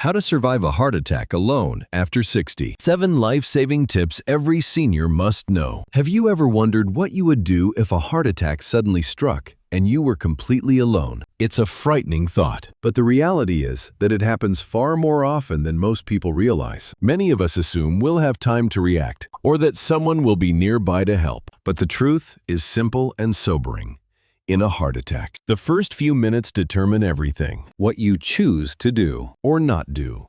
How to survive a heart attack alone after 60. 7 life-saving tips every senior must know. Have you ever wondered what you would do if a heart attack suddenly struck and you were completely alone? It's a frightening thought, but the reality is that it happens far more often than most people realize. Many of us assume we'll have time to react or that someone will be nearby to help. But the truth is simple and sobering. In a heart attack, the first few minutes determine everything. What you choose to do or not do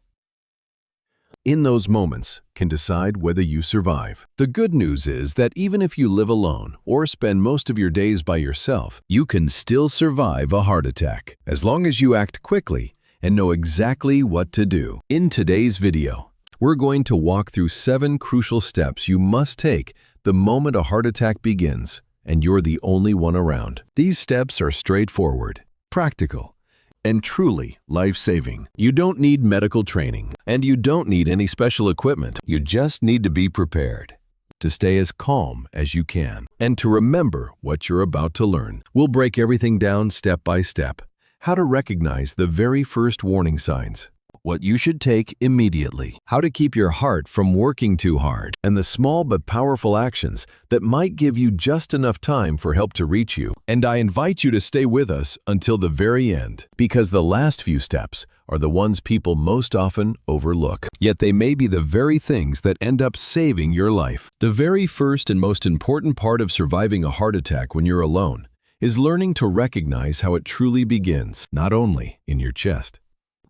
in those moments can decide whether you survive. The good news is that even if you live alone or spend most of your days by yourself, you can still survive a heart attack, as long as you act quickly and know exactly what to do. In today's video, we're going to walk through 7 crucial steps you must take the moment a heart attack begins, and you're the only one around. These steps are straightforward, practical, and truly life-saving. You don't need medical training, and you don't need any special equipment. You just need to be prepared, to stay as calm as you can, and to remember what you're about to learn. We'll break everything down step by step. How to recognize the very first warning signs, what you should take immediately, how to keep your heart from working too hard, and the small but powerful actions that might give you just enough time for help to reach you. And I invite you to stay with us until the very end, because the last few steps are the ones people most often overlook. Yet they may be the very things that end up saving your life. The very first and most important part of surviving a heart attack when you're alone is learning to recognize how it truly begins, not only in your chest,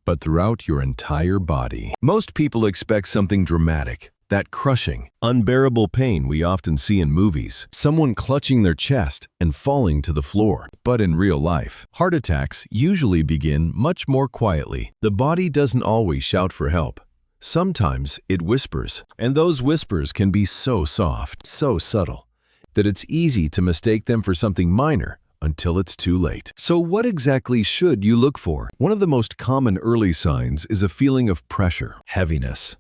but throughout your entire body. Most people expect something dramatic, that crushing, unbearable pain we often see in movies, someone clutching their chest and falling to the floor. But in real life, heart attacks usually begin much more quietly. The body doesn't always shout for help. Sometimes it whispers, and those whispers can be so soft, so subtle, that it's easy to mistake them for something minor until it's too late. So what exactly should you look for? One of the most common early signs is a feeling of pressure, heaviness,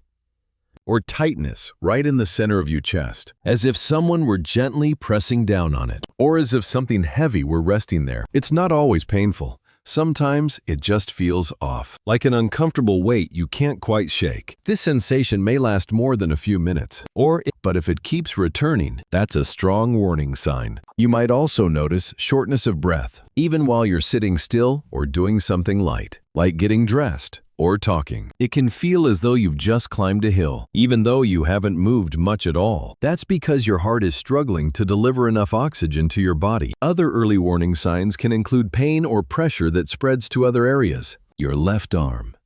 or tightness right in the center of your chest, as if someone were gently pressing down on it, or as if something heavy were resting there. It's not always painful. Sometimes it just feels off, like an uncomfortable weight you can't quite shake. This sensation may last more than a few minutes, but if it keeps returning, that's a strong warning sign. You might also notice shortness of breath, even while you're sitting still or doing something light, like getting dressed or talking. It can feel as though you've just climbed a hill, even though you haven't moved much at all. That's because your heart is struggling to deliver enough oxygen to your body. Other early warning signs can include pain or pressure that spreads to other areas, your left arm,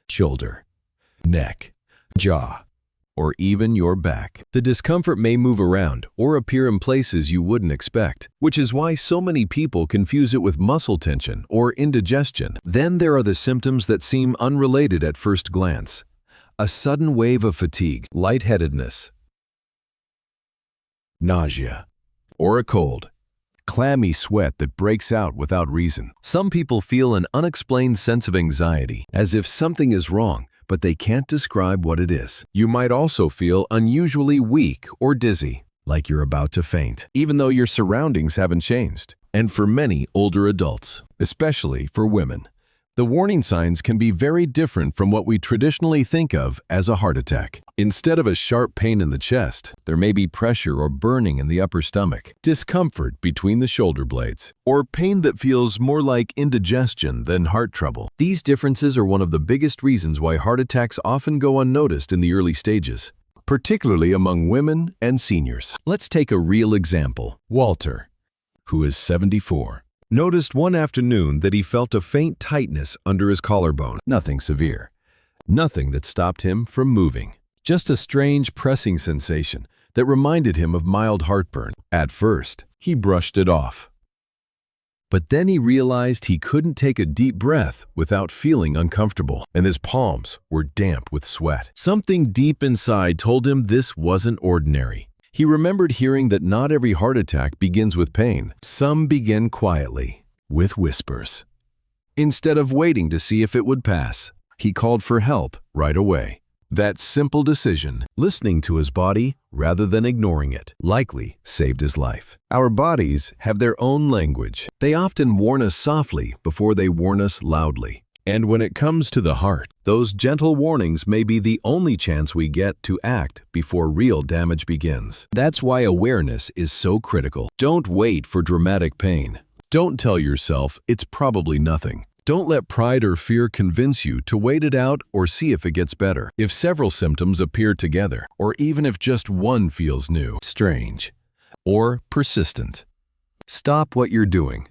shoulder, neck, jaw, or even your back. The discomfort may move around or appear in places you wouldn't expect, which is why so many people confuse it with muscle tension or indigestion. Then there are the symptoms that seem unrelated at first glance. A sudden wave of fatigue, lightheadedness, nausea, or a cold, clammy sweat that breaks out without reason. Some people feel an unexplained sense of anxiety, as if something is wrong, but they can't describe what it is. You might also feel unusually weak or dizzy, like you're about to faint, even though your surroundings haven't changed. And for many older adults, especially for women, the warning signs can be very different from what we traditionally think of as a heart attack. Instead of a sharp pain in the chest, there may be pressure or burning in the upper stomach, discomfort between the shoulder blades, or pain that feels more like indigestion than heart trouble. These differences are one of the biggest reasons why heart attacks often go unnoticed in the early stages, particularly among women and seniors. Let's take a real example. Walter, who is 74, noticed one afternoon that he felt a faint tightness under his collarbone. Nothing severe. Nothing that stopped him from moving. Just a strange pressing sensation that reminded him of mild heartburn. At first, he brushed it off. But then he realized he couldn't take a deep breath without feeling uncomfortable, and his palms were damp with sweat. Something deep inside told him this wasn't ordinary. He remembered hearing that not every heart attack begins with pain. Some begin quietly, with whispers. Instead of waiting to see if it would pass, he called for help right away. That simple decision, listening to his body rather than ignoring it, likely saved his life. Our bodies have their own language. They often warn us softly before they warn us loudly. And when it comes to the heart, those gentle warnings may be the only chance we get to act before real damage begins. That's why awareness is so critical. Don't wait for dramatic pain. Don't tell yourself it's probably nothing. Don't let pride or fear convince you to wait it out or see if it gets better. If several symptoms appear together, or even if just one feels new, strange, or persistent, stop what you're doing.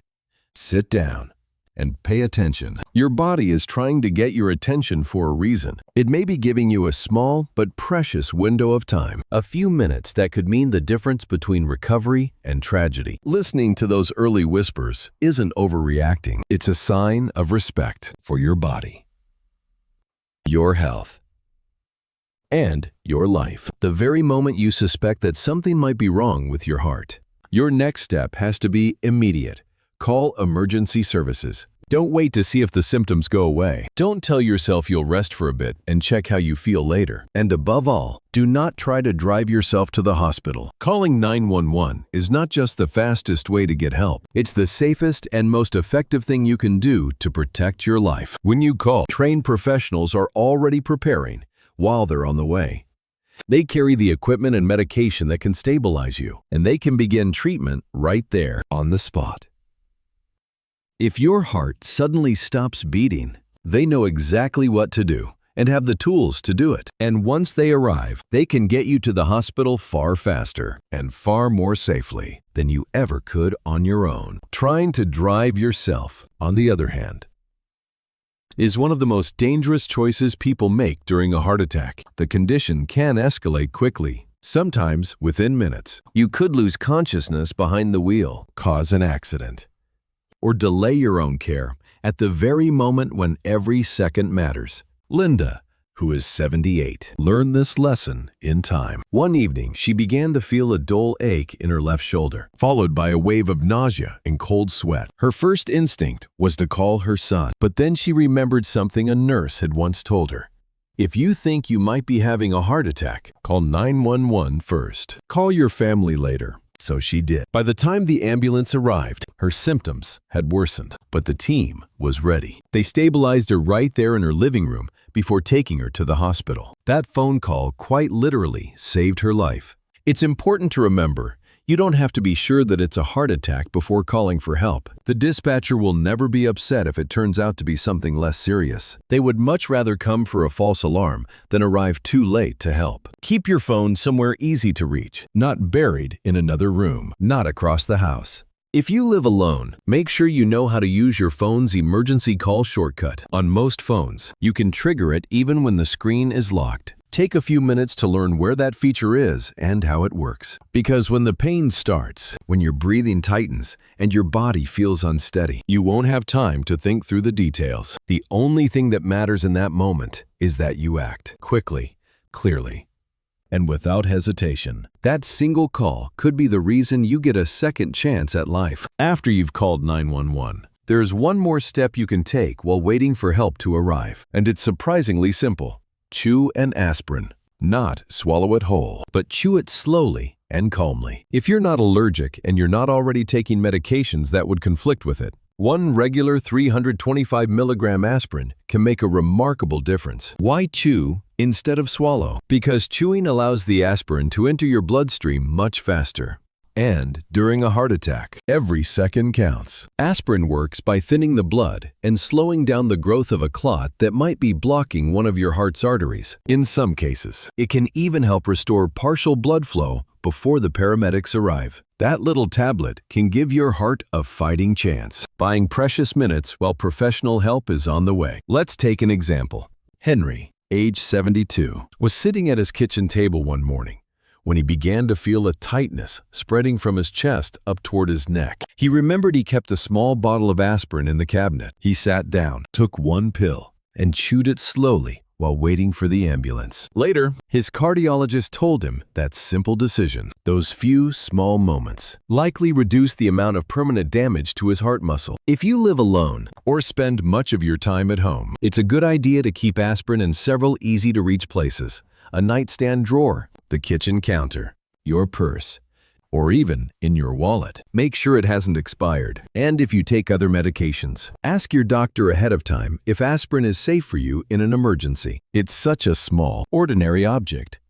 Sit down and pay attention. Your body is trying to get your attention for a reason. It may be giving you a small but precious window of time, a few minutes that could mean the difference between recovery and tragedy. Listening to those early whispers isn't overreacting. It's a sign of respect for your body, your health, and your life. The very moment you suspect that something might be wrong with your heart, your next step has to be immediate. Call emergency services. Don't wait to see if the symptoms go away. Don't tell yourself you'll rest for a bit and check how you feel later. And above all, do not try to drive yourself to the hospital. Calling 911 is not just the fastest way to get help. It's the safest and most effective thing you can do to protect your life. When you call, trained professionals are already preparing while they're on the way. They carry the equipment and medication that can stabilize you, and they can begin treatment right there on the spot. If your heart suddenly stops beating, they know exactly what to do and have the tools to do it. And once they arrive, they can get you to the hospital far faster and far more safely than you ever could on your own. Trying to drive yourself, on the other hand, is one of the most dangerous choices people make during a heart attack. The condition can escalate quickly, sometimes within minutes. You could lose consciousness behind the wheel, cause an accident, or delay your own care at the very moment when every second matters. Linda, who is 78, learned this lesson in time. One evening, she began to feel a dull ache in her left shoulder, followed by a wave of nausea and cold sweat. Her first instinct was to call her son, but then she remembered something a nurse had once told her. If you think you might be having a heart attack, call 911 first. Call your family later. So she did. By the time the ambulance arrived, her symptoms had worsened, but the team was ready. They stabilized her right there in her living room before taking her to the hospital. That phone call quite literally saved her life. It's important to remember, you don't have to be sure that it's a heart attack before calling for help. The dispatcher will never be upset if it turns out to be something less serious. They would much rather come for a false alarm than arrive too late to help. Keep your phone somewhere easy to reach, not buried in another room, not across the house. If you live alone, make sure you know how to use your phone's emergency call shortcut. On most phones, you can trigger it even when the screen is locked. Take a few minutes to learn where that feature is and how it works. Because when the pain starts, when your breathing tightens and your body feels unsteady, you won't have time to think through the details. The only thing that matters in that moment is that you act quickly, clearly, and without hesitation. That single call could be the reason you get a second chance at life. After you've called 911, there's one more step you can take while waiting for help to arrive. And it's surprisingly simple. Chew an aspirin. Not swallow it whole, but chew it slowly and calmly. If you're not allergic and you're not already taking medications that would conflict with it, one regular 325 milligram aspirin can make a remarkable difference. Why chew instead of swallow? Because chewing allows the aspirin to enter your bloodstream much faster. And during a heart attack, every second counts. Aspirin works by thinning the blood and slowing down the growth of a clot that might be blocking one of your heart's arteries. In some cases, it can even help restore partial blood flow before the paramedics arrive. That little tablet can give your heart a fighting chance, buying precious minutes while professional help is on the way. Let's take an example. Henry, age 72, was sitting at his kitchen table one morning when he began to feel a tightness spreading from his chest up toward his neck. He remembered he kept a small bottle of aspirin in the cabinet. He sat down, took one pill, and chewed it slowly while waiting for the ambulance. Later, his cardiologist told him that simple decision, those few small moments, likely reduced the amount of permanent damage to his heart muscle. If you live alone or spend much of your time at home, it's a good idea to keep aspirin in several easy-to-reach places: a nightstand drawer, the kitchen counter, your purse, or even in your wallet. Make sure it hasn't expired. And if you take other medications, ask your doctor ahead of time if aspirin is safe for you in an emergency. It's such a small, ordinary object.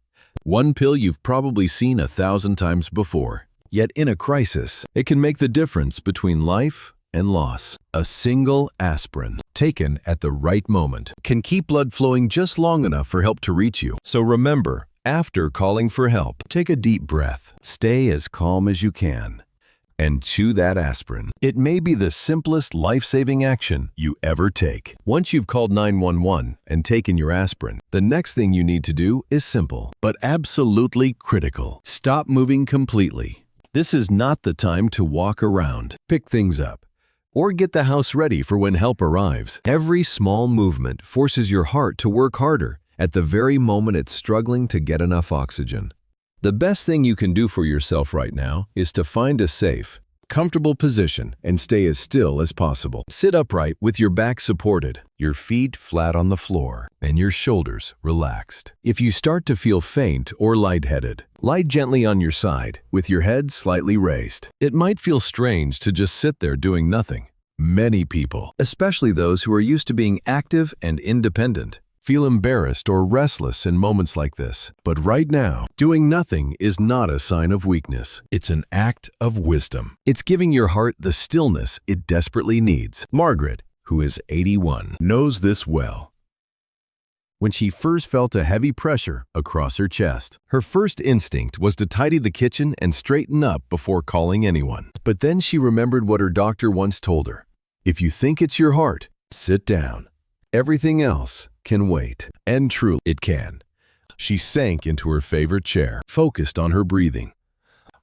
One pill you've probably seen 1,000 times before. Yet in a crisis, it can make the difference between life and loss. A single aspirin, taken at the right moment, can keep blood flowing just long enough for help to reach you. So remember, after calling for help, take a deep breath, stay as calm as you can, and chew that aspirin. It may be the simplest life-saving action you ever take. Once you've called 911 and taken your aspirin, the next thing you need to do is simple, but absolutely critical. Stop moving completely. This is not the time to walk around, pick things up, or get the house ready for when help arrives. Every small movement forces your heart to work harder at the very moment it's struggling to get enough oxygen. The best thing you can do for yourself right now is to find a safe, comfortable position and stay as still as possible. Sit upright with your back supported, your feet flat on the floor, and your shoulders relaxed. If you start to feel faint or lightheaded, lie gently on your side with your head slightly raised. It might feel strange to just sit there doing nothing. Many people, especially those who are used to being active and independent, feel embarrassed or restless in moments like this. But right now, doing nothing is not a sign of weakness. It's an act of wisdom. It's giving your heart the stillness it desperately needs. Margaret, who is 81, knows this well. When she first felt a heavy pressure across her chest, her first instinct was to tidy the kitchen and straighten up before calling anyone. But then she remembered what her doctor once told her. If you think it's your heart, sit down. Everything else can wait. And truly, it can. She sank into her favorite chair, focused on her breathing,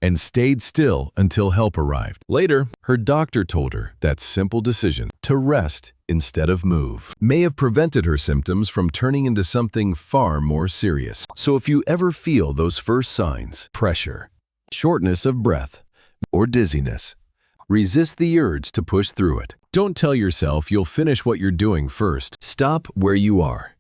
and stayed still until help arrived. Later, her doctor told her that simple decision, to rest instead of move, may have prevented her symptoms from turning into something far more serious. So if you ever feel those first signs, pressure, shortness of breath, or dizziness, resist the urge to push through it. Don't tell yourself you'll finish what you're doing first. Stop where you are.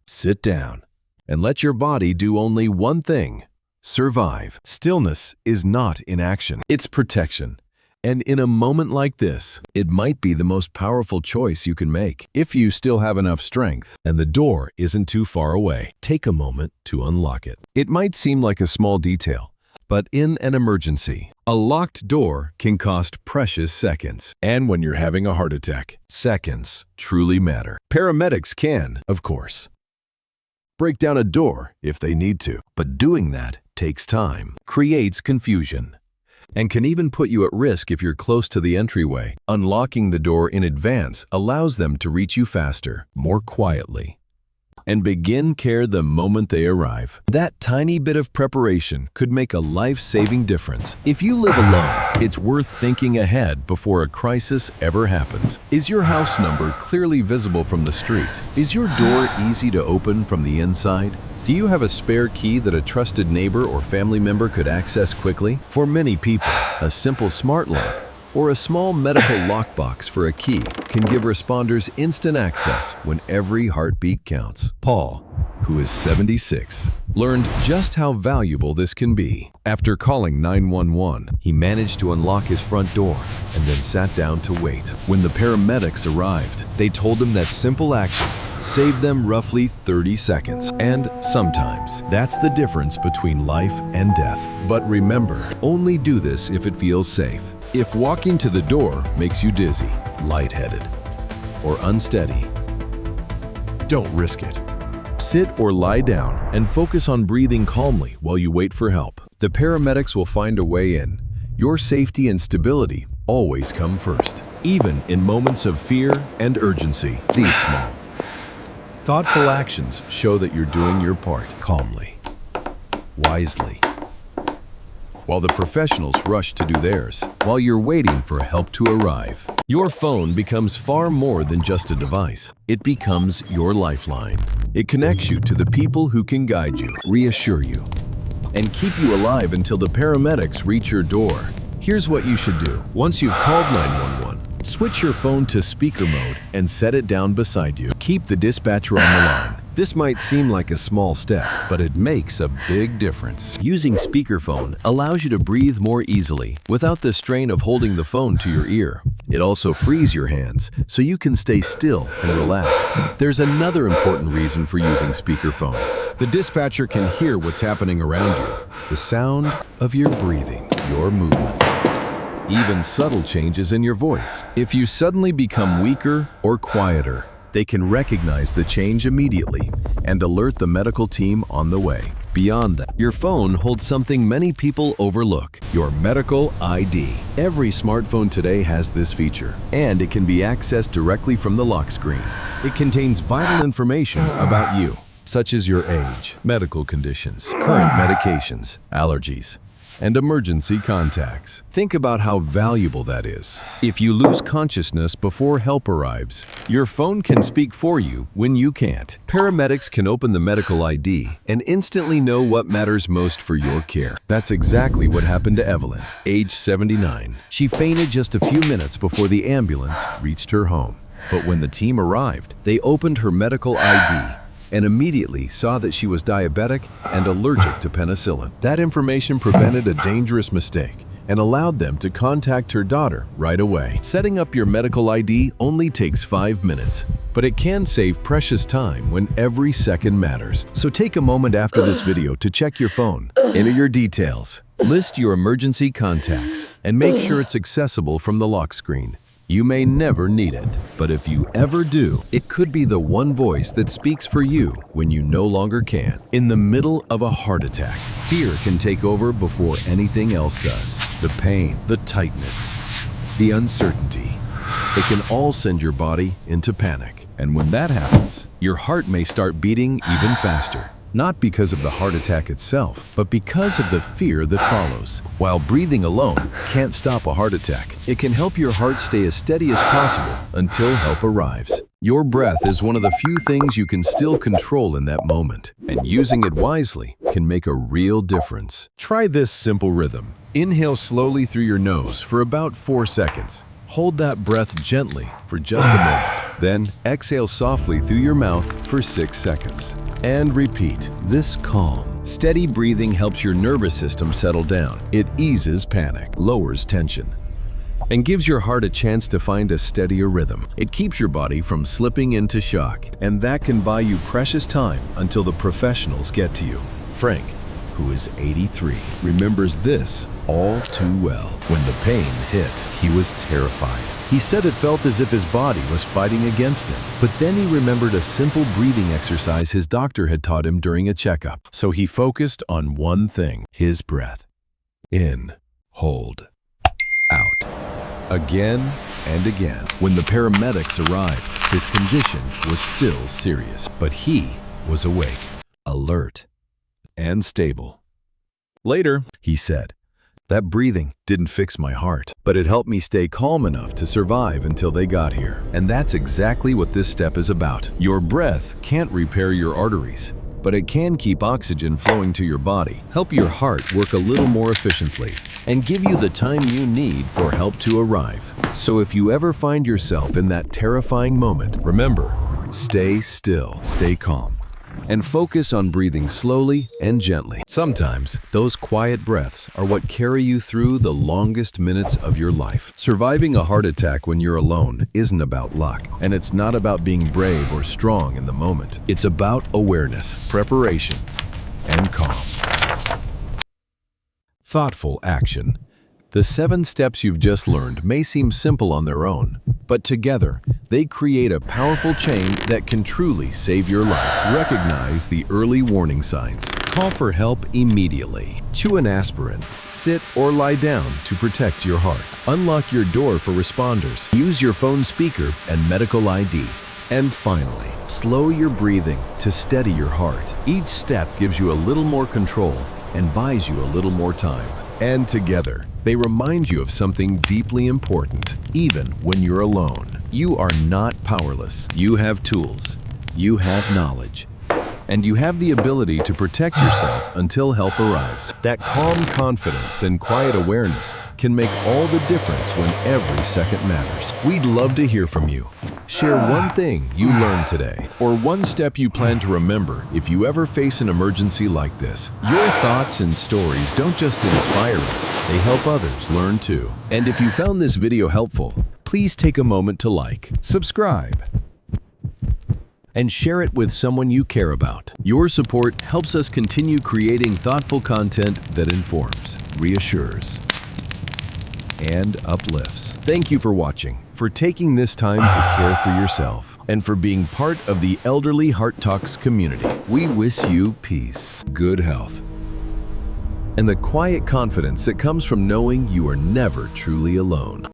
Sit down and let your body do only one thing: survive. Stillness is not inaction, it's protection. And in a moment like this, it might be the most powerful choice you can make. If you still have enough strength and the door isn't too far away, take a moment to unlock it. It might seem like a small detail, but in an emergency, a locked door can cost precious seconds. And when you're having a heart attack, seconds truly matter. Paramedics can, of course, break down a door if they need to, but doing that takes time, creates confusion, and can even put you at risk if you're close to the entryway. Unlocking the door in advance allows them to reach you faster, more quietly, and begin care the moment they arrive. That tiny bit of preparation could make a life-saving difference. If you live alone, it's worth thinking ahead before a crisis ever happens. Is your house number clearly visible from the street? Is your door easy to open from the inside? Do you have a spare key that a trusted neighbor or family member could access quickly? For many people, a simple smart lock or a small medical lockbox for a key can give responders instant access when every heartbeat counts. Paul, who is 76, learned just how valuable this can be. After calling 911, he managed to unlock his front door and then sat down to wait. When the paramedics arrived, they told him that simple action saved them roughly 30 seconds. And sometimes, that's the difference between life and death. But remember, only do this if it feels safe. If walking to the door makes you dizzy, lightheaded, or unsteady, don't risk it. Sit or lie down and focus on breathing calmly while you wait for help. The paramedics will find a way in. Your safety and stability always come first, even in moments of fear and urgency. These small, thoughtful actions show that you're doing your part calmly, wisely, while the professionals rush to do theirs. While you're waiting for help to arrive, your phone becomes far more than just a device. It becomes your lifeline. It connects you to the people who can guide you, reassure you, and keep you alive until the paramedics reach your door. Here's what you should do. Once you've called 911, switch your phone to speaker mode and set it down beside you. Keep the dispatcher on the line This might seem like a small step, but it makes a big difference. Using speakerphone allows you to breathe more easily without the strain of holding the phone to your ear. It also frees your hands so you can stay still and relaxed. There's another important reason for using speakerphone. The dispatcher can hear what's happening around you, the sound of your breathing, your movements, even subtle changes in your voice. If you suddenly become weaker or quieter, they can recognize the change immediately and alert the medical team on the way. Beyond that, your phone holds something many people overlook: your medical ID. Every smartphone today has this feature, and it can be accessed directly from the lock screen. It contains vital information about you, such as your age, medical conditions, current medications, allergies, and emergency contacts. Think about how valuable that is. If you lose consciousness before help arrives, your phone can speak for you when you can't. Paramedics can open the medical ID and instantly know what matters most for your care. That's exactly what happened to Evelyn, age 79. She fainted just a few minutes before the ambulance reached her home. But when the team arrived, they opened her medical ID and immediately saw that she was diabetic and allergic to penicillin. That information prevented a dangerous mistake and allowed them to contact her daughter right away. Setting up your medical ID only takes 5 minutes, but it can save precious time when every second matters. So take a moment after this video to check your phone, enter your details, list your emergency contacts, and make sure it's accessible from the lock screen. You may never need it, but if you ever do, it could be the one voice that speaks for you when you no longer can. In the middle of a heart attack, fear can take over before anything else does. The pain, the tightness, the uncertainty. It can all send your body into panic. And when that happens, your heart may start beating even faster. Not because of the heart attack itself, but because of the fear that follows. While breathing alone can't stop a heart attack, it can help your heart stay as steady as possible until help arrives. Your breath is one of the few things you can still control in that moment, and using it wisely can make a real difference. Try this simple rhythm. Inhale slowly through your nose for about 4 seconds. Hold that breath gently for just a moment. Then exhale softly through your mouth for 6 seconds. And repeat. This calm, steady breathing helps your nervous system settle down. It eases panic, lowers tension, and gives your heart a chance to find a steadier rhythm. It keeps your body from slipping into shock, and that can buy you precious time until the professionals get to you. Frank, who is 83, remembers this all too well. When the pain hit, he was terrified. He said it felt as if his body was fighting against him. But then he remembered a simple breathing exercise his doctor had taught him during a checkup. So he focused on one thing: his breath. In, hold, out. Again and again. When the paramedics arrived, his condition was still serious. But he was awake, alert, and stable. Later, he said, "That breathing didn't fix my heart, but it helped me stay calm enough to survive until they got here." And that's exactly what this step is about. Your breath can't repair your arteries, but it can keep oxygen flowing to your body, help your heart work a little more efficiently, and give you the time you need for help to arrive. So if you ever find yourself in that terrifying moment, remember, stay still, stay calm, and focus on breathing slowly and gently. Sometimes, those quiet breaths are what carry you through the longest minutes of your life. Surviving a heart attack when you're alone isn't about luck, and it's not about being brave or strong in the moment. It's about awareness, preparation, and calm. Thoughtful action. The 7 steps you've just learned may seem simple on their own, but together, they create a powerful chain that can truly save your life. Recognize the early warning signs. Call for help immediately. Chew an aspirin. Sit or lie down to protect your heart. Unlock your door for responders. Use your phone speaker and medical ID. And finally, slow your breathing to steady your heart. Each step gives you a little more control and buys you a little more time. And together, they remind you of something deeply important, even when you're alone. You are not powerless. You have tools. You have knowledge. And you have the ability to protect yourself until help arrives. That calm confidence and quiet awareness can make all the difference when every second matters. We'd love to hear from you. Share one thing you learned today, or one step you plan to remember if you ever face an emergency like this. Your thoughts and stories don't just inspire us, they help others learn too. And if you found this video helpful, please take a moment to like, subscribe, and share it with someone you care about. Your support helps us continue creating thoughtful content that informs, reassures, and uplifts. Thank you for watching, for taking this time to care for yourself, and for being part of the Elderly Heart Talks community. We wish you peace, good health, and the quiet confidence that comes from knowing you are never truly alone.